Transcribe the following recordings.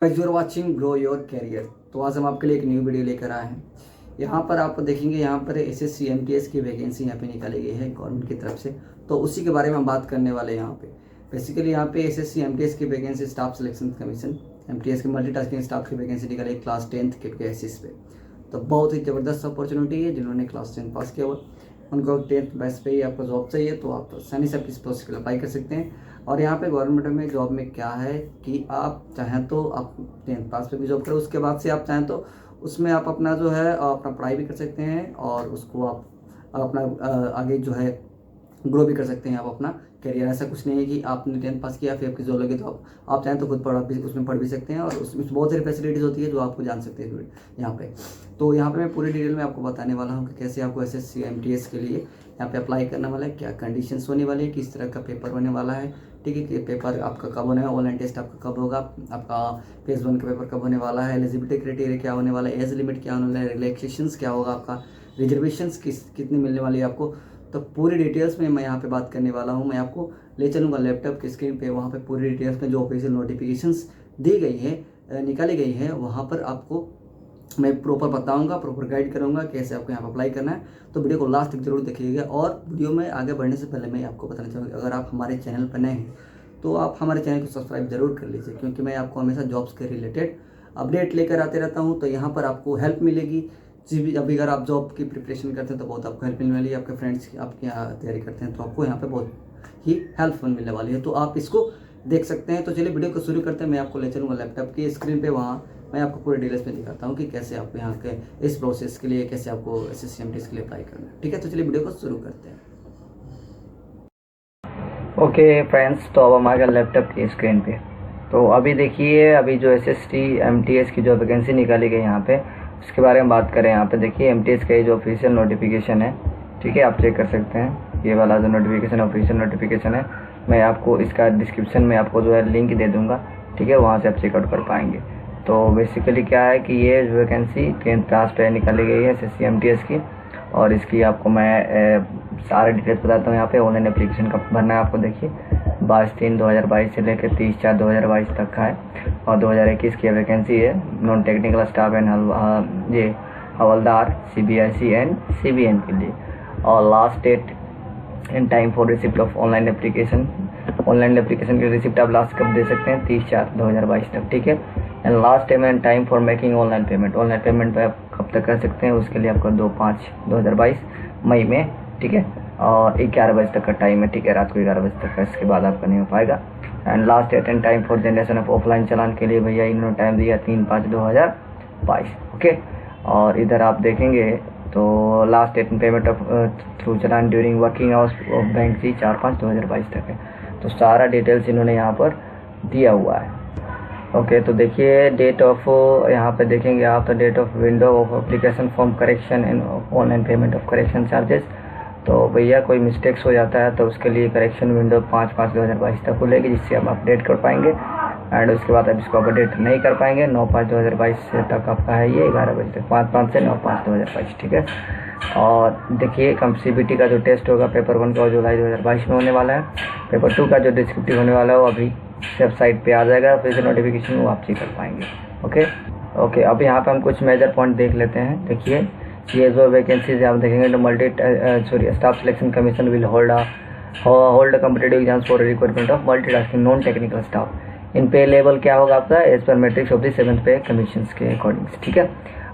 Guys you are watching Grow Your Career. तो आज हम आपके लिए एक न्यू वीडियो लेकर आए हैं। यहाँ पर आप देखेंगे, यहाँ पर एसएससी एमटीएस की वैकेंसी यहाँ पे निकाली गई है गवर्नमेंट की तरफ से। तो उसी के बारे में हम बात करने वाले हैं। यहाँ पे बेसिकली यहाँ पे एसएससी एमटीएस की vacancy staff Selection commission MTS की मल्टीटास्किंग स्टाफ की वैकेंसी निकाली है क्लास 10th के बेसिस पे। तो बहुत ही ज़बरदस्त अपॉर्चुनिटी है। जिन्होंने क्लास 10 पास किया हुआ उनको 10th बेस पे ही आपको जॉब चाहिए, तो आप आसानी से इस पोस्ट के लिए अप्लाई कर सकते हैं। और यहाँ पे गवर्नमेंट में जॉब में क्या है कि आप चाहें तो आप 10th पास पे भी जॉब करें, उसके बाद से आप चाहें तो उसमें आप अपना जो है अपना पढ़ाई भी कर सकते हैं और उसको आप अपना आगे जो है ग्रो भी कर सकते हैं आप अपना करियर। ऐसा कुछ नहीं है कि आपने 10th पास किया फिर आपकी जॉब लगी तो आप चाहें तो खुद पढ़ भी उसमें पढ़ भी सकते हैं। और उसमें बहुत सारी फैसिलिटीज़ होती है जो आपको जान सकते हैं यहाँ पे। तो यहाँ पे मैं पूरी डिटेल में आपको बताने वाला हूँ कि कैसे आपको एसएससी एमटीएस के लिए यहाँ पे अप्लाई करने वाला है, क्या कंडीशंस होने वाली है, किस तरह का पेपर होने वाला है। ठीक है, कि पेपर आपका कब होने है, ऑनलाइन टेस्ट आपका कब होगा, आपका फेज 1 का पेपर कब होने वाला है, एलिजिबिलिटी क्राइटेरिया क्या होने वाला है, एज लिमिट क्या होने वाला है, रिलैक्सेशंस क्या होगा, आपका रिजर्वेशंस कितनी मिलने वाली है आपको। तो पूरी डिटेल्स में मैं यहाँ पे बात करने वाला हूँ। मैं आपको ले चलूँगा लैपटॉप की स्क्रीन पे, वहाँ पे पूरी डिटेल्स में जो ऑफिशियल नोटिफिकेशंस दी गई है, निकाली गई है, वहाँ पर आपको मैं प्रॉपर बताऊंगा, प्रॉपर गाइड करूंगा कैसे आपको यहाँ पर अप्लाई करना है। तो वीडियो को लास्ट तक जरूर देखिएगा। और वीडियो में आगे बढ़ने से पहले मैं आपको बताना चाहूँगा, अगर आप हमारे चैनल पर नए हैं तो आप हमारे चैनल को सब्सक्राइब जरूर कर लीजिए, क्योंकि मैं आपको हमेशा जॉब्स के रिलेटेड अपडेट लेकर आते रहता हूँ। तो यहाँ पर आपको हेल्प मिलेगी। जी भी, अभी अगर आप जॉब की प्रिपरेशन करते हैं तो बहुत आपको हेल्प मिलने वाली है। आपके फ्रेंड्स आपके यहाँ तैयारी करते हैं तो आपको यहाँ पे बहुत ही हेल्पफुल मिलने वाली है। तो आप इसको देख सकते हैं। तो चलिए वीडियो को शुरू करते हैं। मैं आपको ले चलूँगा लैपटॉप की स्क्रीन पे, वहाँ मैं आपको पूरे डिटेल्स में दिखाता हूँ कि कैसे आपको यहाँ के इस प्रोसेस के लिए कैसे आपको एसएससी एमटीएस के लिए अप्लाई करना है। ठीक है, तो चलिए वीडियो को शुरू करते हैं। ओके फ्रेंड्स, तो अब हम आ गए लैपटॉप की स्क्रीन पे। तो अभी देखिए, अभी जो एसएससी एमटीएस की जो वैकेंसी निकाली गई यहाँ पे, उसके बारे में बात करें। यहाँ पे देखिए एमटीएस का जो ऑफिशियल नोटिफिकेशन है, ठीक है, आप चेक कर सकते हैं। ये वाला जो नोटिफिकेशन ऑफिशियल नोटिफिकेशन है, मैं आपको इसका डिस्क्रिप्शन में आपको जो है लिंक दे दूँगा, ठीक है, वहाँ से आप चेकआउट कर पाएंगे। तो बेसिकली क्या है कि ये वैकेंसी 10th क्लास पे निकाली गई है एसएससी एमटीएस की। और इसकी आपको मैं सारे डिटेल्स बताता हूँ। यहाँ पे ऑनलाइन एप्लीकेशन का भरना है आपको। देखिए 22/3/2022 से लेकर 30/4/2022 तक का है। और 2021 की वैकेंसी है नॉन टेक्निकल स्टाफ एंड ये हवलदार CBIC एंड CBN के लिए। और last date and time for receipt of online application की रिसिप्ट आप लास्ट कब दे सकते हैं, 30/4/2022 तक, ठीक है। And last time for making online payment पे आप कब तक कर सकते हैं, उसके लिए आपका 2/5/2022 मई में, ठीक है। और 11 बजे तक का टाइम है, ठीक है, रात को 11 बजे तक का, इसके बाद आपका नहीं हो पाएगा। And last date and time for generation of offline challan के लिए भैया इन्होंने टाइम दिया 3/5/2022, ओके। और इधर आप देखेंगे तो last date payment of through challan during working hours of bank सी 4/5/2022 तक है। तो सारा डिटेल्स इन्होंने यहाँ पर दिया हुआ है, ओके। तो देखिए डेट ऑफ, यहाँ पे देखेंगे आप, तो date of window of application form correction and online payment of correction charges. तो भैया कोई मिस्टेक्स हो जाता है तो उसके लिए करेक्शन विंडो 5/5/2022 तक खुलेगी, जिससे आप अपडेट कर पाएंगे। एंड उसके बाद आप इसको अपडेट नहीं कर पाएंगे 9/5/2022 तक आपका है ये 11 बजे तक, 5/5 से 9/5/2022, ठीक है। और देखिए CBT का जो टेस्ट होगा पेपर 1 का जुलाई 2022 में होने वाला है। पेपर 2 का जो डिस्क्रिप्टिव होने वाला है वो अभी वेबसाइट पे आ जाएगा, फिर से नोटिफिकेशन वो आप चेक कर पाएंगे, ओके। अब यहाँ पे हम कुछ मेजर पॉइंट देख लेते हैं। देखिए ये जो वैकेंसीज आप देखेंगे तो Staff Selection Commission will hold competitive exams for requirement of multitasking non technical staff. In pay level क्या होगा आपका, as per matrix of the 7th पे कमीशन के अकॉर्डिंग, ठीक है।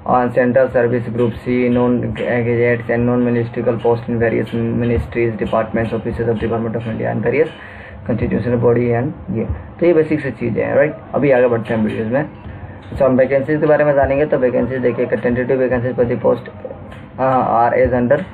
On central service group C non gazettes and non ministerial post in various ministries departments offices of government of India and various constitutional body and ये, तो ये basic से चीज़ें हैं, राइट। अभी आगे बढ़ते हैं वीडियोज़ में। तो हम वैकेंसीज के बारे में जानेंगे। तो वैकेंसीज देखिए, टेंटेटिव वैकेंसीज पर the post are as under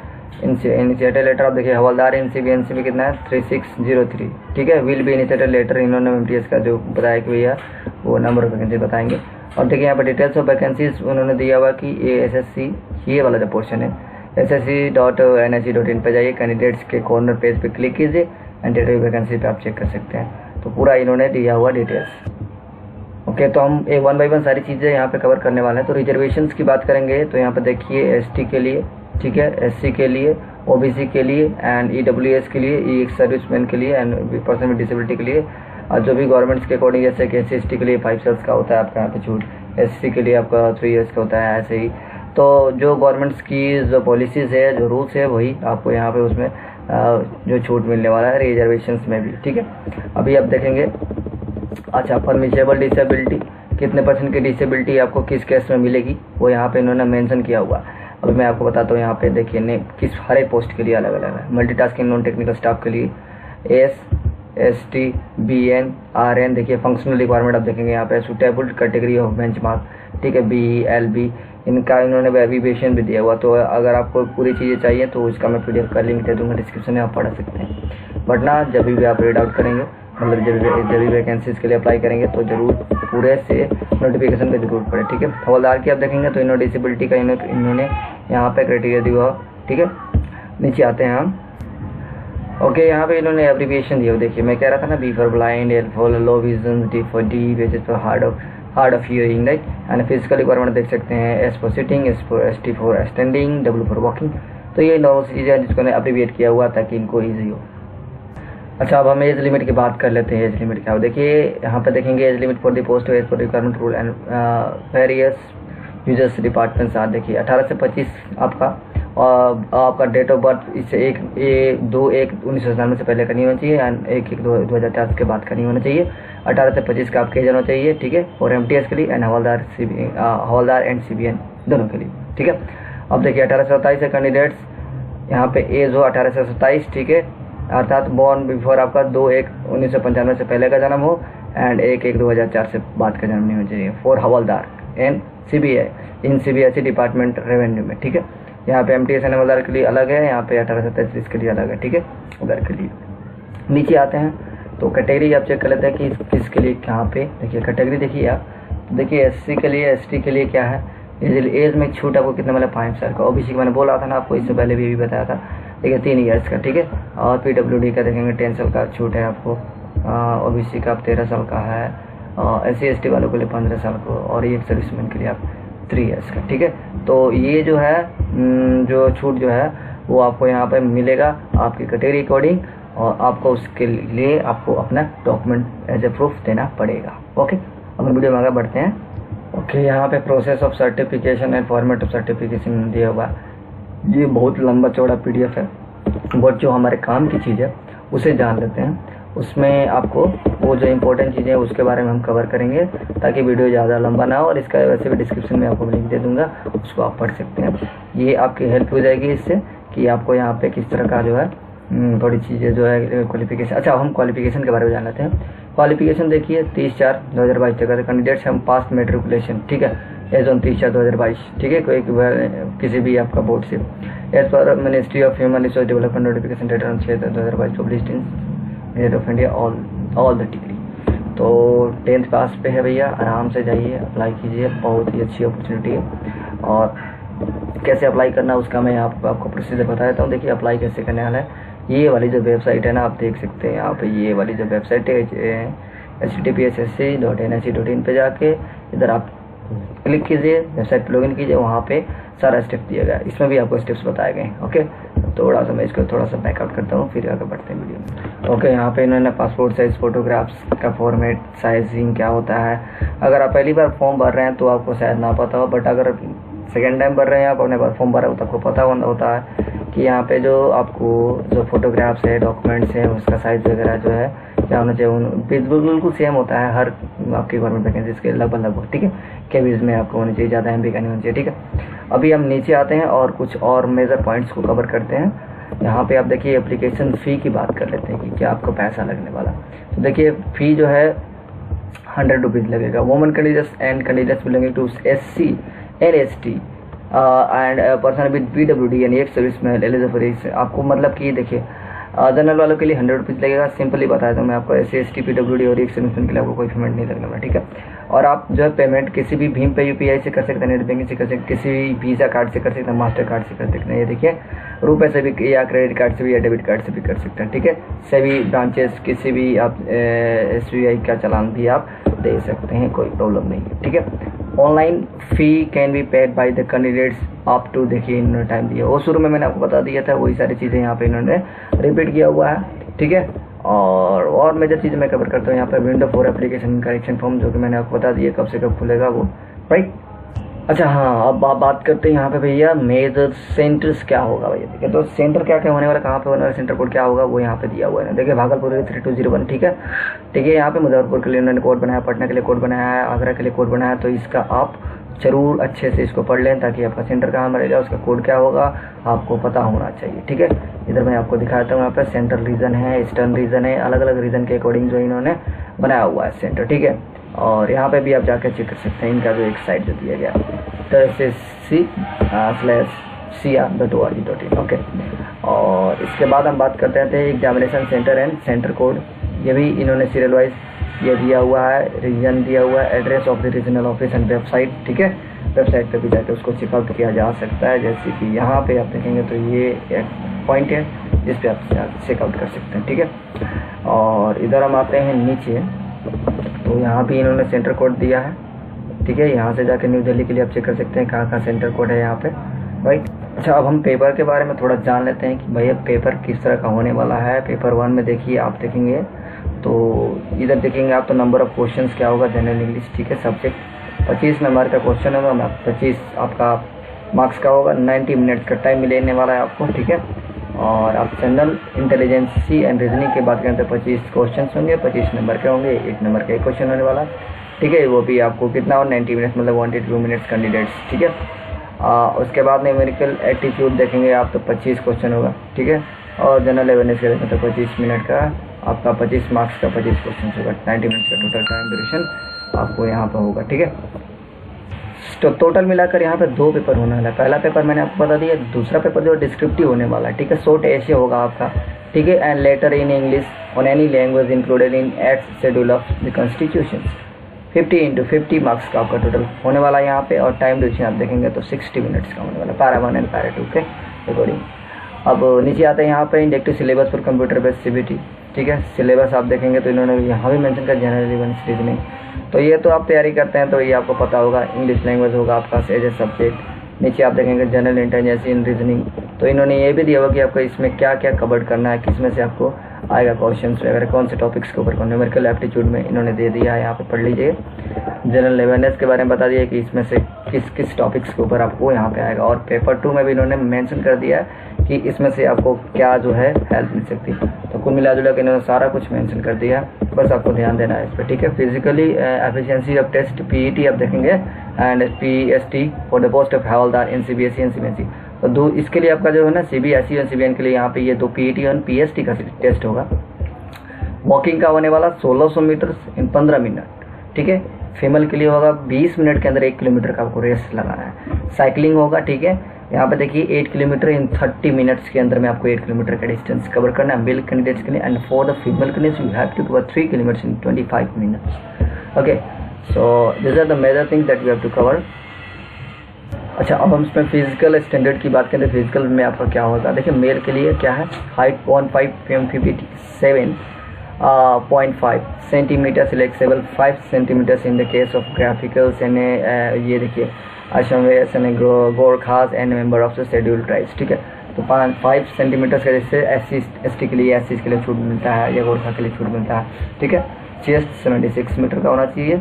initiated letter. आप देखिए हवलदार NCB में कितना है 3603, ठीक है। विल बी इनिशिएटेड लेटर, इन्होंने एमटीएस का जो बताया कि भैया वो नंबर ऑफ वैकेंसी बताएंगे। और देखिए यहाँ पर डिटेल्स ऑफ वैकेंसीज उन्होंने दिया हुआ कि ये SSC, ये वाला जो पोर्शन है SSC.NIC.in पर जाइए, कैंडिडेट्स के कॉर्नर पेज पे क्लिक कीजिए, टेंटेटिव वैकेंसी पे आप चेक कर सकते हैं। तो पूरा इन्होंने दिया हुआ डिटेल्स, ओके। तो हम 1 बाय 1 सारी चीज़ें यहाँ पे कवर करने वाले हैं। तो रिजर्वेशंस की बात करेंगे तो यहाँ पे देखिए ST के लिए, ठीक है, SC के लिए, OBC के लिए एंड EWS के लिए, एक सर्विसमैन के लिए एंड पर्सन विद डिसेबिलिटी के लिए और जो भी गवर्नमेंट्स के अकॉर्डिंग, जैसे कि SC/ST के लिए 5 साल्स का होता है आपका यहाँ पे छूट, SC के लिए आपका 3 ईयर्स का होता है, ऐसे ही। तो जो गवर्नमेंट्स की जो पॉलिसीज़ है, जो रूल्स है, वही आपको यहाँ पे उसमें जो छूट मिलने वाला है रिजर्वेशंस में भी, ठीक है। अभी आप देखेंगे, अच्छा, परमिसेबल डिसेबिलिटी, कितने % की डिसेबिलिटी आपको किस केस में मिलेगी, वो यहाँ पे इन्होंने मेंशन किया हुआ। अभी मैं आपको बताता हूँ, यहाँ पे देखिए ने किस हर एक पोस्ट के लिए अलग अलग है। मल्टीटास्किंग नॉन टेक्निकल स्टाफ के लिए ST, BN, RN, देखिए फंक्शनल रिक्वायरमेंट आप देखेंगे यहाँ पे, सुटेबल कैटेगरी ऑफ बेंचमार्क, ठीक है, BE, LB, इनका इन्होंने एब्रीविएशन भी दिया हुआ। तो अगर आपको पूरी चीज़ें चाहिए तो इसका मैं PDF का लिंक दे दूँगा डिस्क्रिप्शन में, आप पढ़ सकते हैं। बट ना, जब भी आप रीड आउट करेंगे, मतलब जब भी वैकेंसीज़ के लिए अप्लाई करेंगे तो ज़रूर पूरे से नोटिफिकेशन पे जरूर पड़े, ठीक है। हवलदार की आप देखेंगे तो इन्होंने डिसेबिलिटी का इन्होंने यहाँ पे क्राइटेरिया दिया हुआ, ठीक है। नीचे आते हैं हम, ओके, यहाँ पे इन्होंने एब्रीविएशन दिया हुआ। देखिए मैं कह रहा था ना, B for blind, L for low vision, D for D, H for hard of hearing, right. And physical requirement देख सकते हैं, S for sitting, ST for standing, W for walking. तो ये नॉर्मल सी चीज़ें हैं जिसको ने एब्रीविएट किया हुआ ताकि इनको ईजी हो। अच्छा, अब हम एज लिमिट की बात कर लेते हैं। एज लिमिट क्या हो, देखिए यहाँ पे देखेंगे, age limit for the post as for requirement rule and various users department. साथ देखिए 18 से 25 आपका, और आपका डेट ऑफ बर्थ इससे 1/2/1997 से पहले का नहीं होना चाहिए, एंड 1/1/2004 के बाद का नहीं होना चाहिए। 18 से 25 का आपका एज होना चाहिए, ठीक है, और MTS के लिए, एंड हवलदार एंड CBN दोनों के लिए, ठीक है। अब देखिए 18 से 27 कैंडिडेट्स, यहाँ पे एज हो 18 से 27, ठीक है, अर्थात बॉर्न बिफोर आपका 2/1/1995 से पहले का जन्म हो, एंड 1/1/2004 से बाद का जन्म नहीं होना चाहिए, for havildar and CBI in CBSE department revenue में, ठीक है। यहाँ पे MTS एंड हवलदार के लिए अलग है, यहाँ पे 18 से 33 के लिए अलग है, ठीक है, उधर के लिए। नीचे आते हैं तो कैटेगरी आप चेक कर लेते हैं कि किसके लिए कहाँ पे। देखिए कैटेगरी देखिए आप, देखिए SC के लिए, ST के लिए क्या है, एज में छूट आपको कितना मिला, 5 साल का। OBC का मैंने बोला था ना आपको, इससे पहले भी बताया था, देखिए 3 ईयर्स का, ठीक है। और PWD का देखेंगे 10 साल का छूट है आपको, OBC का 13 साल का है, SC/ST वालों के लिए 15 साल को, और एक सर्विसमैन के लिए आप 3 ईयर्स का, ठीक है। तो ये जो है जो छूट जो है वो आपको यहाँ पे मिलेगा आपकी कैटेगरी अकॉर्डिंग, और आपको उसके लिए आपको अपना डॉक्यूमेंट एज ए प्रूफ देना पड़ेगा, ओके। अब हम वीडियो में आगे बढ़ते हैं। ओके, यहाँ पे process of certification and format of certification दिया हुआ। ये बहुत लंबा चौड़ा PDF है, बट जो हमारे काम की चीज़ है उसे जान लेते हैं। उसमें आपको वो जो इम्पोर्टेंट चीज़ें हैं उसके बारे में हम कवर करेंगे ताकि वीडियो ज़्यादा लंबा ना हो, और इसका वैसे भी डिस्क्रिप्शन में आपको लिंक दे दूंगा, उसको आप पढ़ सकते हैं। ये आपकी हेल्प हो जाएगी इससे कि आपको यहाँ पे किस तरह का जो है थोड़ी चीज़ें जो है क्वालिफिकेशन। अच्छा, हम क्वालिफिकेशन के बारे में जान लेते हैं। क्वालिफिकेशन देखिए 30/4/2022 तक कैंडिडेट्स हम पास मेट्रिकुलेशन, ठीक है, एज ऑन 30/4/2022, ठीक है, कोई किसी भी आपका बोर्ड से, as per ministry of human resource development notification date on 6/2022 published in gazette of India all the degree. तो 10th पास पे है भैया, आराम से जाइए अप्लाई कीजिए, बहुत ही अच्छी अपॉर्चुनिटी है। और कैसे अप्लाई करना उसका मैं आपको प्रोसीजर बता देता हूँ। देखिए अप्लाई कैसे करने वाला है, ये वाली जो वेबसाइट है ना, आप देख सकते हैं यहाँ पे, ये वाली जो वेबसाइट है https://sc.nic.in पे जाके इधर आप क्लिक कीजिए, वेबसाइट पर लॉगिन कीजिए, वहाँ पे सारा स्टेप दिया गया है, इसमें भी आपको स्टेप्स बताए गए हैं, ओके। थोड़ा सा मैं इसको थोड़ा सा बैकआउट करता हूँ, फिर आगे बढ़ते हैं वीडियो में। ओके, यहाँ पे इन्होंने पासपोर्ट साइज फोटोग्राफ्स का फॉर्मेट, साइजिंग क्या होता है। अगर आप पहली बार फॉर्म भर रहे हैं तो आपको शायद ना पता हो, बट अगर सेकेंड टाइम भर रहे हैं आप, अपने बार फॉर्म भरा हो तो आपको पता होता है कि यहाँ पे जो आपको जो फोटोग्राफ्स है, डॉक्यूमेंट्स है, उसका साइज वगैरह जो है क्या होना चाहिए, बिल्कुल सेम होता है हर आपकी गवर्नमेंट वैकेंसी के लगभग, ठीक है। केबीज में आपको होनी चाहिए, ज़्यादा MB का नहीं होना चाहिए, ठीक है। अभी हम नीचे आते हैं और कुछ और मेजर पॉइंट्स को कवर करते हैं। यहाँ पे आप देखिए एप्लीकेशन फ़ी की बात कर लेते हैं कि क्या आपको पैसा लगने वाला। तो देखिए फ़ी जो है 100 रुपीज़ लगेगा। Women candidates and candidates belonging to SC and ST and person with PWD यानी एक सर्विस में एलिजिबल। आपको मतलब कि देखिए जनरल वालों के लिए 100 रुपीज़ लगेगा। सिंपली बताया तो मैं आपको SC ST PWD और एक सर्विस के लिए आपको कोई पेमेंट नहीं लगने वाला, ठीक है। और आप जो है पेमेंट किसी भी भीम पे UPI से कर सकते हैं, नेट बैंकिंग से कर सकते हैं, किसी भी वीज़ा कार्ड से कर सकते हैं, मास्टर कार्ड से कर सकते हैं, ये देखिए रुपए से भी या क्रेडिट कार्ड से भी या डेबिट कार्ड से भी कर सकते हैं, ठीक है। सभी ब्रांचेस किसी भी आप SBI का चालान भी आप दे सकते हैं, कोई प्रॉब्लम नहीं है, ठीक है। Online fee can be paid by the candidates up to, देखिए इन्होंने टाइम दिया वो शुरू में मैंने आपको बता दिया था, वही सारी चीज़ें यहाँ पे इन्होंने रिपीट किया हुआ है, ठीक है। और मेजर चीज़ मैं कवर करता हूँ यहाँ पर विंडो 4 एप्लीकेशन करेक्शन फॉर्म, जो कि मैंने आपको बता दिया कब से कब खुलेगा वो, राइट। अच्छा हाँ, अब आप बात करते हैं यहाँ पे भैया मेजर सेंटर्स क्या होगा भैया। देखिए तो सेंटर क्या क्या होने वाला, कहाँ पे होने वाला, सेंटर कोड क्या होगा वो यहाँ पे दिया हुआ है। देखिए भागलपुर के 3201, ठीक है। देखिए यहाँ पे मुजफ्फरपुर के लिए उन्होंने कोड बनाया, पटना के लिए कोड बनाया है, आगरा के लिए कोड बनाया है। तो इसका आप जरूर अच्छे से इसको पढ़ लें ताकि आपका सेंटर कहाँ रहेगा, उसका कोड क्या होगा आपको पता होना चाहिए, ठीक है। इधर मैं आपको दिखाता हूँ, यहाँ पे सेंट्रल रीजन है, ईस्टर्न रीजन है, अलग अलग रीजन के अकॉर्डिंग जो इन्होंने बनाया हुआ है सेंटर, ठीक है। और यहाँ पे भी आप जाकर चेक कर सकते हैं इनका जो एक साइट जो दिया गया SSC/CR.org.in, ओके। और इसके बाद हम बात करते हैं examination centre and centre code. ये भी इन्होंने सीरियल वाइज ये दिया हुआ है, रीजन दिया हुआ है, address of the regional office and website, ठीक है। वेबसाइट पे भी जाकर उसको चेकआउट किया जा सकता है। जैसे कि यहाँ पे आप देखेंगे तो ये एक पॉइंट है जिस पे आप चेकआउट कर सकते हैं, ठीक है। और इधर हम आते हैं नीचे, तो यहाँ भी इन्होंने सेंटर कोड दिया है, ठीक है। यहाँ से जाकर न्यू दिल्ली के लिए आप चेक कर सकते हैं कहाँ कहाँ सेंटर कोड है यहाँ पे, राइट। अच्छा, अब हम पेपर के बारे में थोड़ा जान लेते हैं कि भैया पेपर किस तरह का होने वाला है। पेपर 1 में देखिए आप देखेंगे तो इधर देखेंगे आप तो नंबर ऑफ क्वेश्चंस क्या होगा, जनरल इंग्लिश, ठीक है। सब्जेक्ट 25 नंबर का क्वेश्चन होगा, 25 आपका मार्क्स का होगा, 90 मिनट का टाइम मिलने वाला है आपको, ठीक है। और आप जनरल इंटेलिजेंसी एंड रीजनिंग की बात करें तो 25 क्वेश्चन होंगे, 25 नंबर के होंगे, 1 नंबर का एक क्वेश्चन होने वाला है, ठीक है। वो भी आपको कितना हो 90 मिनट्स, मतलब 1 to 2 मिनट्स कैंडिडेट्स, ठीक है। उसके बाद न्यूमेरिकल एप्टीट्यूड देखेंगे आप तो 25 क्वेश्चन होगा, ठीक है। और जनरल अवेयरनेस करेंगे तो 25 मिनट का आपका 25 मार्क्स का 25 क्वेश्चन होगा, 90 मिनट्स का टोटल टाइम ड्यूरेशन आपको यहाँ पर होगा, ठीक है। तो टोटल मिलाकर यहाँ पे 2 पेपर होने वाला है। पहला पेपर मैंने आपको बता दिया, दूसरा पेपर जो डिस्क्रिप्टिव होने वाला है, ठीक है। शॉर्ट ऐसे होगा आपका, ठीक है। And later in English on any language included in act schedule of the constitution. 50 into 50 marks का आपका टोटल होने वाला है यहाँ पे। और टाइम ड्यूरेशन आप देखेंगे तो 60 मिनट्स का होने वाला है, पैरा 1 एंड पैरा 2 के अकॉर्डिंग। अब नीचे आते हैं यहाँ पे inductive syllabus for computer based CBT, ठीक है। सिलेबस आप देखेंगे तो इन्होंने यहाँ भी मेंशन कर जनरल इवेंट्स रीजनिंग। तो ये तो आप तैयारी करते हैं तो ये आपको पता होगा, इंग्लिश लैंग्वेज होगा आपका एज ए सब्जेक्ट। नीचे आप देखेंगे जनरल इंटेलिजेंस इन रीजनिंग, तो इन्होंने ये भी दिया होगा कि आपको इसमें क्या क्या कवर करना है, किस में से आपको आएगा क्वेश्चन वगैरह, कौन से टॉपिक्स के ऊपर कौन। न्यूमेरिकल एप्टीट्यूड में इन्होंने दे दिया है, यहाँ पे पढ़ लीजिए। जनरल अवेयरनेस के बारे में बता दिया कि इसमें से किस किस टॉपिक्स के ऊपर आपको यहाँ पे आएगा। और पेपर 2 में भी इन्होंने मेंशन कर दिया है कि इसमें से आपको क्या जो है हेल्प मिल सकती है। तो कुल मिला जुला के इन्होंने सारा कुछ मेंशन कर दिया, बस आपको ध्यान देना है इस पर, ठीक है। Physically efficiency of test PET आप देखेंगे and PST for the post of havildar in CBSE and CBSE। तो 2 इसके लिए आपका जो है ना CBSE और CBN के लिए यहाँ पे ये 2 PET और PST का टेस्ट होगा। वॉकिंग का होने वाला 1600 मीटर इन 15 मिनट, ठीक है। फीमेल के लिए होगा 20 मिनट के अंदर 1 किलोमीटर का आपको रेस लगाना है। साइकिलिंग होगा, ठीक है। यहाँ पे देखिए 8 किलोमीटर इन 30 मिनट्स के अंदर में आपको 8 किलोमीटर का डिस्टेंस कवर करना है मेल कैंडिडेट्स के लिए। And for the female candidates you have to cover 3 kilometre in 25 minutes, okay. So this are the major things that we have to cover. अच्छा, अब हम इसमें फिजिकल स्टैंडर्ड की बात करें तो फिजिकल में आपका क्या होगा। देखिए मेल के लिए क्या है, height 1.5 centimetre, flexible 5 centimetres in the case of Garhwalis and ये देखिए Assamese and Gorkhas and member of the scheduled tribes, ठीक है। तो 5 सेंटीमीटर्स का जैसे SC/ST के लिए, SC के लिए छूट मिलता है या गोरखा के लिए छूट मिलता है, ठीक है। चेस्ट 76 मीटर का होना चाहिए,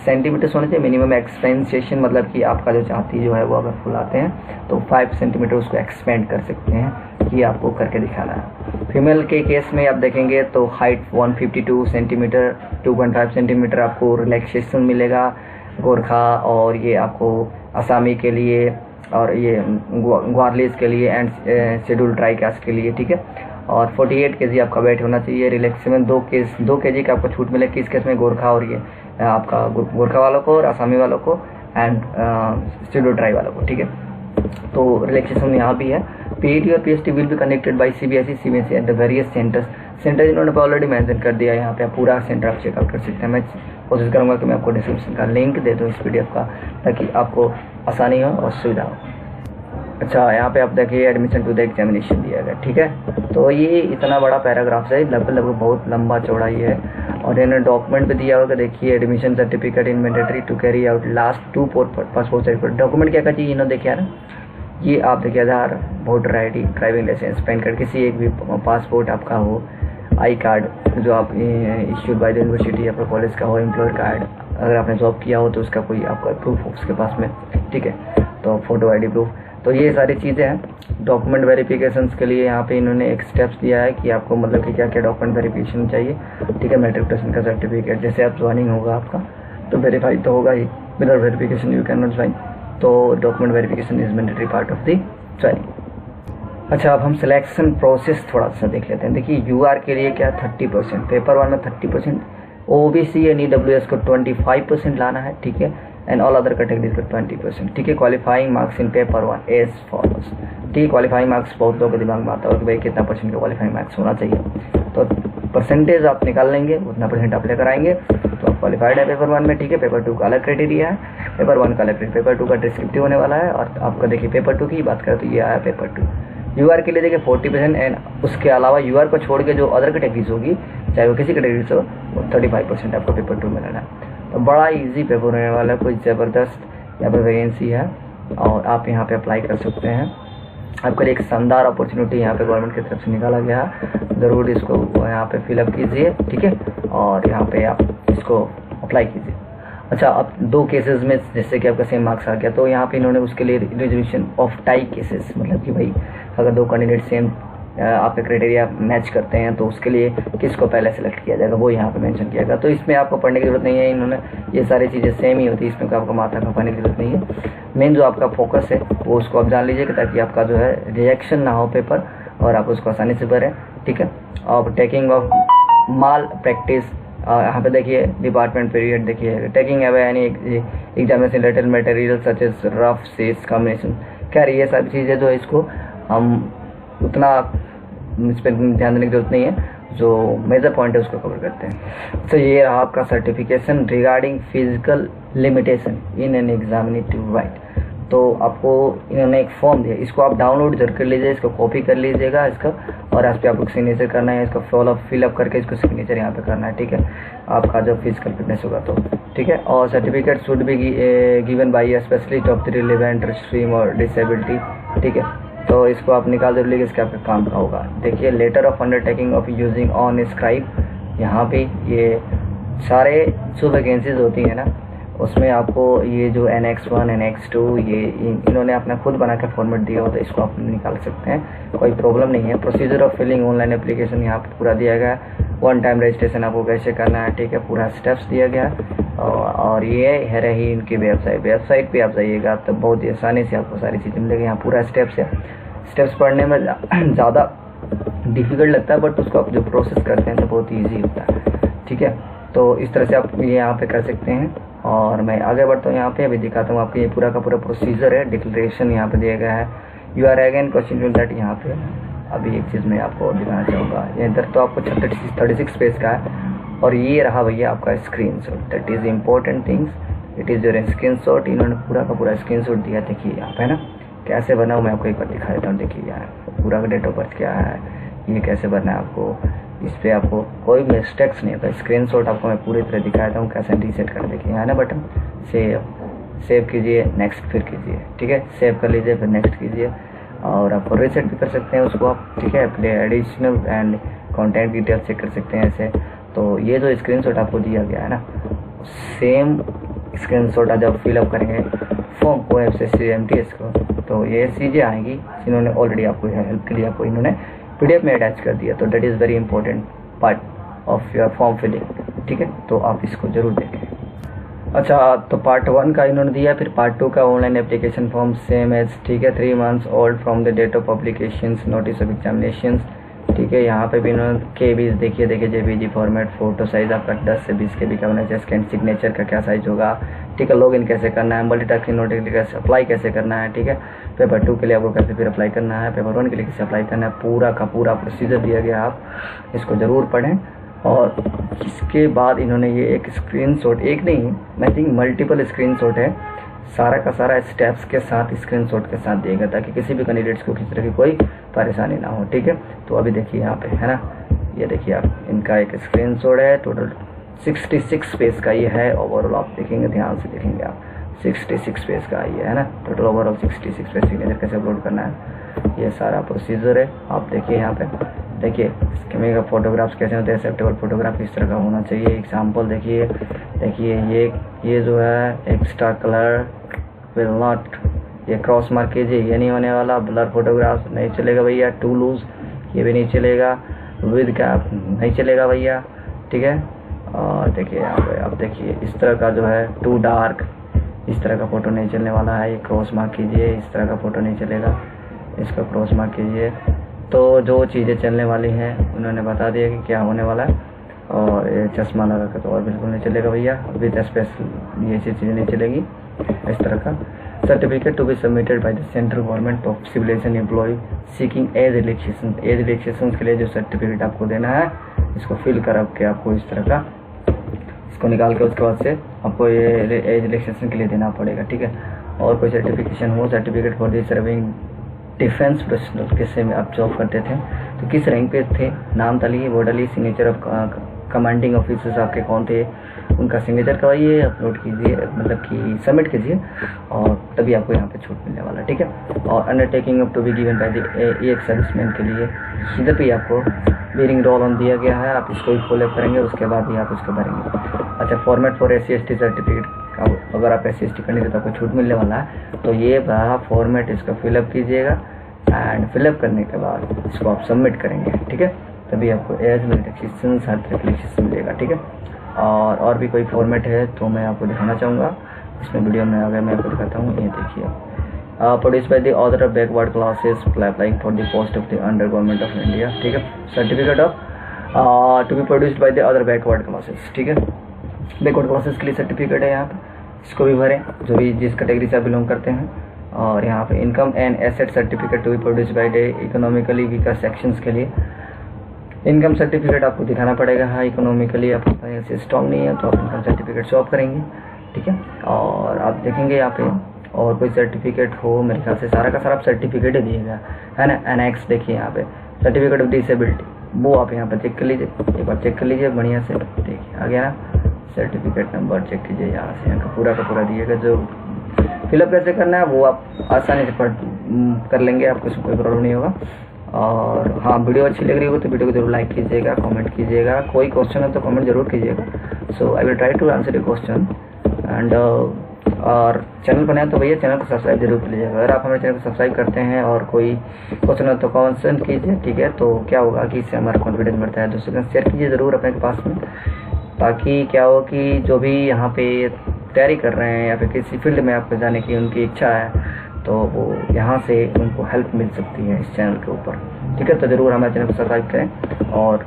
सेंटीमीटर्स होने चाहिए। मिनिमम एक्सपेंसेशन मतलब कि आपका जो छाती जो है वो अगर फुलाते हैं तो 5 सेंटीमीटर उसको एक्सपेंड कर सकते हैं, ये आपको करके दिखाना है। फीमेल के केस में आप देखेंगे तो हाइट 152 सेंटीमीटर, 2.5 सेंटीमीटर आपको रिलैक्सेशन मिलेगा गोरखा, और ये आपको असामी के लिए और ये ग्वारलीस के लिए एंड शेड्यूल ट्राई कास्ट के लिए, ठीक है। और 48 kg आपका वेट होना चाहिए। रिलैक्सेशन 2 kg का आपको छूट मिले, किस केस में, गोरखा और ये आपका गोरखा वालों को और असामी वालों को एंड शेड्यूल ट्राई वालों को, ठीक है। तो रिलैक्सेशन यहाँ भी है। PET और PST will be connected by CBSE CBSE at the various centres. Centre इन्होंने ऑलरेडी मेंशन कर दिया है, यहाँ पे आप पूरा सेंटर आप चेकआउट कर सकते हैं। मैं कोशिश करूँगा कि मैं आपको डिस्क्रिप्शन का लिंक दे दूँ इस PDF का, ताकि आपको आसानी हो और सुविधा हो। अच्छा, यहाँ पे आप देखिए एडमिशन टू द एग्जामिनेशन दिया गया, ठीक है। तो ये इतना बड़ा पैराग्राफ है, लगभग बहुत लंबा चौड़ा ही है। और इन्होंने डॉक्यूमेंट भी दिया होगा, देखिए admission certificate in mandatory to carry out last 2 passport size पर। डॉक्यूमेंट क्या चाहिए इन्होंने देखिए ना, ये आप देखिए Aadhaar, voter ID, driving licence, PAN card, किसी एक भी पासपोर्ट आपका हो, आई कार्ड जो आप इश्यूड बाय द यूनिवर्सिटी या फिर कॉलेज का हो, एम्प्लॉयर कार्ड, अगर आपने जॉब किया हो तो उसका कोई आपका प्रूफ हो उसके पास में, ठीक है, तो फोटो आईडी प्रूफ। तो ये सारी चीज़ें हैं डॉक्यूमेंट वेरिफिकेशंस के लिए। यहाँ पे इन्होंने एक स्टेप्स दिया है कि आपको मतलब कि क्या क्या डॉक्यूमेंट वेरिफिकेशन चाहिए, ठीक है। मैट्रिकुलेशन का सर्टिफिकेट, जैसे आप ज्वाइनिंग होगा आपका तो वेरीफाई तो होगा ही, without verification you can not join, तो document verification is mandatory part of the joining. अच्छा, अब हम सिलेक्शन प्रोसेस थोड़ा सा देख लेते हैं। देखिए यूआर के लिए क्या 30%, पेपर 1 में 30%, ओबीसी एंड ईडब्ल्यूएस को 25% लाना है, ठीक है, एंड ऑल अदर कैटेगरीज को 20%, ठीक है। Qualifying marks in paper 1 as follows, ठीक है। क्वालिफाइंग मार्क्स बहुत लोगों के दिमाग में आता है कि भाई कितना परसेंट का क्वालिफाइंग मार्क्स होना चाहिए, तो परसेंटेज आप निकाल लेंगे, उतना परसेंट आप लेकर आएंगे तो आप क्वालिफाइड है पेपर 1 में, ठीक है। पेपर 2 का अलग क्राइटेरिया है, पेपर 1 का अलग, पेपर 2 का डिस्क्रिप्टिव होने वाला है। और आपका देखिए पेपर 2 की बात करें तो ये आया पेपर 2। यूआर के लिए देखिए 40% एंड उसके अलावा यूआर को छोड़ के जो अदर कैटेगरीज होगी, चाहे वो किसी कैटेगरी से हो, वो 35% आपको पेपर 2 में लेना है। तो बड़ा इजी पेपर होने वाला है, कोई ज़बरदस्त यहाँ पर वैकेंसी है और आप यहाँ पे अप्लाई कर सकते हैं। आपके लिए एक शानदार अपॉर्चुनिटी यहाँ पे गवर्नमेंट की तरफ से निकाला गया है, ज़रूर इसको यहाँ पे फिलअप कीजिए, ठीक है, और यहाँ पे आप इसको अप्लाई कीजिए। अच्छा, अब 2 केसेस में जैसे कि आपका सेम मार्क्स आ गया तो यहाँ पे इन्होंने उसके लिए रिजर्वेशन ऑफ टाई केसेस, मतलब कि भाई अगर 2 कैंडिडेट सेम आपके क्राइटेरिया मैच करते हैं तो उसके लिए किसको पहले सेलेक्ट किया जाएगा वो यहाँ पे मेंशन किया गया। तो इसमें आपको पढ़ने की जरूरत नहीं है, इन्होंने ये सारी चीज़ें सेम ही होती है, इसमें आपको माथा खपाने की जरूरत नहीं है। मेन जो आपका फोकस है वो उसको आप जान लीजिए ताकि आपका जो है रिएक्शन ना हो पेपर और आप उसको आसानी से भरें, ठीक है। और टेकिंग ऑफ माल प्रैक्टिस, यहाँ पे देखिए डिपार्टमेंट पीरियड, देखिए taking away any examination related material such as rough sheets combination, खैर ये सारी चीज़ें जो है इसको हम उतना इस पर ध्यान देने की जरूरत नहीं है, जो मेजर पॉइंट है उसको कवर करते हैं। तो ये रहा आपका certification regarding physical limitation in an examinative right. तो आपको इन्होंने एक फॉर्म दिया, इसको आप डाउनलोड जरूर कर लीजिए, इसको कॉपी कर लीजिएगा इसका, और इस पर आपको सिग्नेचर करना है, इसको फिलअप करके इसको सिग्नेचर यहाँ पे करना है, ठीक है, आपका जो फिजिकल फिटनेस होगा तो, ठीक है। और certificate should be given by A specialist of the relevant stream और डिसेबिलिटी, ठीक है। तो इसको आप निकाल जरूर लीजिए, इसके आपके काम का होगा। देखिए letter of undertaking of using on scribe, यहाँ पे ये सारे जो वैकेंसीज होती है ना उसमें आपको ये जो NX1 NX2 ये इन्होंने अपना खुद बना के फॉर्मेट दिया होता है, इसको आप निकाल सकते हैं, कोई प्रॉब्लम नहीं है। Procedure of filling online application यहाँ पे पूरा दिया गया है, 1 टाइम रजिस्ट्रेशन आपको कैसे करना है, ठीक है, पूरा स्टेप्स दिया गया है। और ये है रही इनकी वेबसाइट पे आप जाइएगा तो बहुत ही आसानी से आपको सारी चीज़ें मिलेगी, यहाँ पूरा स्टेप्स है। स्टेप्स पढ़ने में ज़्यादा डिफ़िकल्ट लगता है बट उसको आप जो प्रोसेस करते हैं तो बहुत ईजी होता है, ठीक है। तो इस तरह से आप ये यहाँ पे कर सकते हैं। और मैं आगे बढ़ता हूँ, यहाँ पे अभी दिखाता हूँ आपको ये पूरा का पूरा प्रोसीजर है, डिक्लेरेशन यहाँ पे दिया गया है। You are again question that, यहाँ पे अभी एक चीज़ मैं आपको दिखाना चाहूँगा, इधर तो आपको 36 पेज का है और ये रहा भैया आपका screenshot, that is important things, it is your screenshot. इन्होंने पूरा का पूरा स्क्रीनशॉट दिया, देखिए यहाँ पे ना कैसे बना हो, मैं आपको एक बार दिखा देता हूँ। देखिए यहाँ पूरा का डेट ऑफ बर्थ क्या है, ये कैसे बनना है आपको, इस पर आपको कोई मिस्टेक्स नहीं होता। स्क्रीनशॉट आपको मैं पूरी तरह दिखाता हूँ कैसे रीसेट कर, देखिए यहाँ ना बटन सेव कीजिए, नेक्स्ट फिर कीजिए, ठीक है, सेव कर लीजिए फिर नेक्स्ट कीजिए, और आपको रीसेट भी कर सकते हैं उसको आप, ठीक है, अपने additional and content detail check कर सकते हैं ऐसे। तो ये जो स्क्रीनशॉट आपको दिया गया है ना, सेम स्क्रीनशॉट जब फिलअप करेंगे फॉर्म को SSC MTS को, तो ये चीज़ें आएंगी, इन्होंने ऑलरेडी आपको हेल्प के लिए आपको इन्होंने PDF में अटैच कर दिया, तो that is very important part of your form filling, ठीक है, तो आप इसको ज़रूर देखें। अच्छा, तो पार्ट 1 का इन्होंने दिया, फिर पार्ट 2 का online application form same as, ठीक है, 3 months old from the date of publication, notice of examination, ठीक है। यहाँ पे भी इन्होंने KBs देखिए JPG फॉर्मेट, फोटो साइज आपका 10 से 20 KB का होना चाहिए, स्कैन सिग्नेचर का क्या साइज होगा, ठीक है, लॉगिन कैसे करना है, मल्टीटास्किंग नोटिस कैसे अप्लाई कैसे करना है, ठीक है, पेपर 2 के लिए आपको कैसे फिर अप्लाई करना है, पेपर 1 के लिए कैसे अप्लाई करना है, पूरा का पूरा प्रोसीजर दिया गया, आप इसको ज़रूर पढ़ें। और इसके बाद इन्होंने ये एक स्क्रीनशॉट, एक नहीं मैं थिंक मल्टीपल स्क्रीनशॉट है, सारा का सारा स्टेप्स के साथ स्क्रीनशॉट के साथ दिएगा ताकि किसी भी कैंडिडेट्स को किसी तरह की कोई परेशानी ना हो, ठीक है। तो अभी देखिए यहाँ पे है ना, ये देखिए आप इनका एक स्क्रीनशॉट है, टोटल 66 पेज का ये है ओवरऑल, आप देखेंगे ध्यान से देखेंगे आप 66 पेज का ये है ना, टोटल ओवरऑल 66 पेज सिग्नेचर कैसे अपलोड करना है, ये सारा प्रोसीजर है, आप देखिए यहाँ पे देखिए कैमरे का फोटोग्राफ्स कैसे होते हैं, एक्सेप्टेबल फोटोग्राफ इस तरह का होना चाहिए। एग्जाम्पल देखिए ये जो है एक्स्ट्रा कलर विल नॉट, ये क्रॉस मार्क कीजिए, ये नहीं होने वाला। ब्लर फोटोग्राफ नहीं चलेगा भैया। टू लूज ये भी नहीं चलेगा। विद गैप नहीं चलेगा भैया, ठीक है। और देखिए यहाँ पे आप देखिए इस तरह का जो है टू डार्क, इस तरह का फ़ोटो नहीं चलने वाला है। ये क्रॉस मार्क कीजिए, इस तरह का फ़ोटो नहीं चलेगा, इसका क्रॉस मार्क कीजिए। तो जो चीज़ें चलने वाली हैं उन्होंने बता दिया कि क्या होने वाला है। और ये चश्मा लगा कर तो और बिल्कुल नहीं चलेगा भैया। विद स्पेशल ये चीज़ें नहीं चलेगी। इस तरह का certificate to be submitted by the central government of civil employee seeking age relaxation के लिए जो सर्टिफिकेट आपको देना है, इसको फिल कर के आपको इस तरह का इसको निकाल के उसके बाद से आपको ये एज रिलैक्सेशन के लिए देना पड़ेगा, ठीक है। और कोई सर्टिफिकेशन हो, certificate for the serving defence professional, किससे में आप जॉब करते थे तो किस रैंक पे थे, नाम डालिए, वो डालिए, सिग्नेचर ऑफ कमांडिंग ऑफिसर्स आपके कौन थे, उनका सिग्नेचर करवाइए, अपलोड कीजिए, मतलब कि सबमिट कीजिए, और तभी आपको यहाँ पे छूट मिलने वाला है, ठीक है। और undertaking of to be given by the ex serviceman के लिए इधर पे आपको बेरिंग रोल ऑन दिया गया है, आप इसको भी फॉलो करेंगे, उसके बाद ही आप इसको भरेंगे। अच्छा, फॉर्मेट फॉर SC/ST सर्टिफिकेट, अगर आप SC/ST कैंडिडेट तो आपको छूट मिलने वाला है, तो ये फॉर्मेट इसका फिलअप कीजिएगा एंड फिलअप करने के बाद इसको आप सबमिट करेंगे, ठीक है, तभी आपको एज रिलैक्सेशन सर्टिफिकेट मिलेगा, ठीक है। और भी कोई फॉर्मेट है तो मैं आपको दिखाना चाहूँगा इसमें वीडियो में, अगर मैं आपको दिखाता हूँ, ये देखिए, produce by the other of backward classes applying for the post of the under government of India, ठीक है। Certificate of to be produced by the other backward classes, ठीक है। बैकवर्ड क्लासेस के लिए सर्टिफिकेट है यहाँ पे, इसको भी भरें जो भी जिस कैटेगरी से आप बिलोंग करते हैं। और यहाँ पे income and asset certificate to be produced by the economically weaker sections के लिए इनकम सर्टिफिकेट आपको दिखाना पड़ेगा। हाँ, इकोनॉमिकली आपको फाइनेंशियल स्ट्रॉन्ग नहीं है तो आप इनकम सर्टिफिकेट शो ऑफ करेंगे, ठीक है। और आप देखेंगे यहाँ पे और कोई सर्टिफिकेट हो, मेरे ख्याल से सारा का सारा सर्टिफिकेट ही दिएगा, है ना। एनेक्स देखिए यहाँ पे सर्टिफिकेट ऑफ डिसेबिलिटी, वो आप यहाँ पे चेक कर लीजिए, एक बार चेक कर लीजिए बढ़िया से, देखिए आ गया ना। सर्टिफिकेट नंबर चेक कीजिए यहाँ से, यहाँ का पूरा दिएगा। जो फिलअप कैसे करना है वो आप आसानी से कर लेंगे, आपको इसमें कोई प्रॉब्लम नहीं होगा। और हाँ, वीडियो अच्छी लग रही हो तो वीडियो को जरूर लाइक कीजिएगा, कमेंट कीजिएगा, कोई क्वेश्चन है तो कमेंट जरूर कीजिएगा। So I will try to answer your question. And और चैनल पर नया तो भैया चैनल को सब्सक्राइब जरूर कीजिएगा। अगर आप हमारे चैनल को सब्सक्राइब करते हैं और कोई क्वेश्चन है तो क्वेश्चन कीजिए, ठीक है। तो क्या होगा कि इससे हमारा कॉन्फिडेंस बढ़ता है। दोस्तों शेयर कीजिए ज़रूर अपने के पास में, ताकि क्या हो कि जो भी यहाँ पे तैयारी कर रहे हैं या फिर किसी फील्ड में आपको जाने की उनकी इच्छा है तो वो यहाँ से उनको हेल्प मिल सकती है इस चैनल के ऊपर, ठीक है। तो ज़रूर हमारे चैनल को सब्सक्राइब करें। और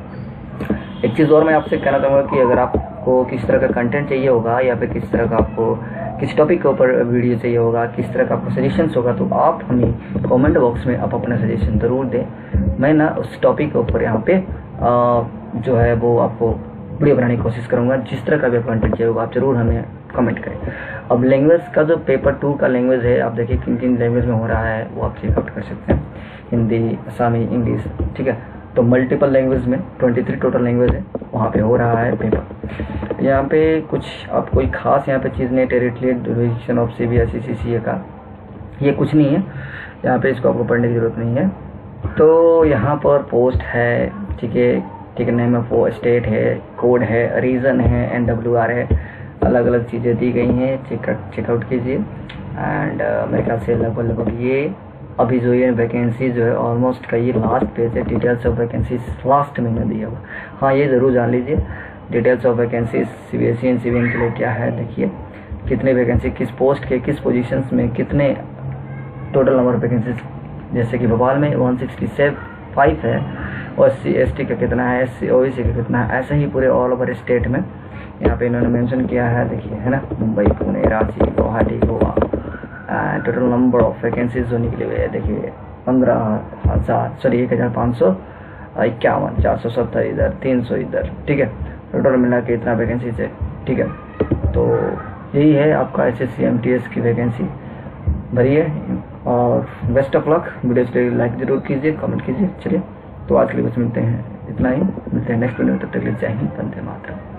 एक चीज़ और मैं आपसे कहना चाहूँगा कि अगर आपको किस तरह का कंटेंट चाहिए होगा या फिर किस तरह का आपको किस टॉपिक के ऊपर वीडियो चाहिए होगा, किस तरह का आपको सजेशंस होगा, तो आप हमें कमेंट बॉक्स में आप अपना सजेशन ज़रूर दें। मैं ना उस टॉपिक के ऊपर यहाँ पे जो है वो आपको वीडियो बनाने की कोशिश करूँगा। जिस तरह का भी कंटेंट चाहिए होगा आप ज़रूर हमें कमेंट करें। अब लैंग्वेज का जो पेपर 2 का लैंग्वेज है, आप देखिए किन किन लैंग्वेज में हो रहा है वो आप चेकआउट कर सकते हैं, हिंदी, असमी, इंग्लिश, ठीक है। तो मल्टीपल लैंग्वेज में 23 टोटल लैंग्वेज है, वहाँ पे हो रहा है पेपर। यहाँ पे कुछ आप कोई खास यहाँ पे चीज़ नहीं, territory division of CBSE CCA का ये कुछ नहीं है, यहाँ पे इसको आपको पढ़ने की ज़रूरत नहीं है। तो यहाँ पर पोस्ट है, ठीक है, नेम ऑफ स्टेट है, कोड है, रीजन है, NWR है, अलग अलग चीज़ें दी गई हैं, चेकआउट कीजिए। एंड मेरे ख्याल से लगभग ये अभी जो ये वैकेंसी जो है ऑलमोस्ट का ये लास्ट पेज है, डिटेल्स ऑफ वैकेंसी लास्ट महीने दिया हुआ। हाँ, ये ज़रूर जान लीजिए details of vacancy CBSE and CBN के लिए क्या है। देखिए कितने वैकेंसी, किस पोस्ट के, किस पोजीशंस में, कितने टोटल नंबर ऑफ वैकेंसी। जैसे कि भोपाल में 165 है, और SC/ST का कितना है, SC OBC का कितना है, ऐसे ही पूरे ऑल ओवर स्टेट में यहाँ पे इन्होंने मेंशन किया है। देखिए है ना, Mumbai, Pune, Ranchi, Guwahati, Goa, total number of vacancies जो निकले हुए हैं देखिए 1551 470 इधर, 300 इधर, ठीक है। टोटल मिला के इतना वैकेंसीज है, ठीक है। तो यही है आपका SSC MTS की वैकेंसी भरिए। और बेस्ट ऑफ लक। वीडियो से लाइक जरूर कीजिए, कमेंट कीजिए। चलिए, तो आज के लिए बस मिलते हैं, इतना ही, मिलते हैं नेक्स्ट वीडियो में। तब तक के लिए जय हिंद, वंदे मातरम।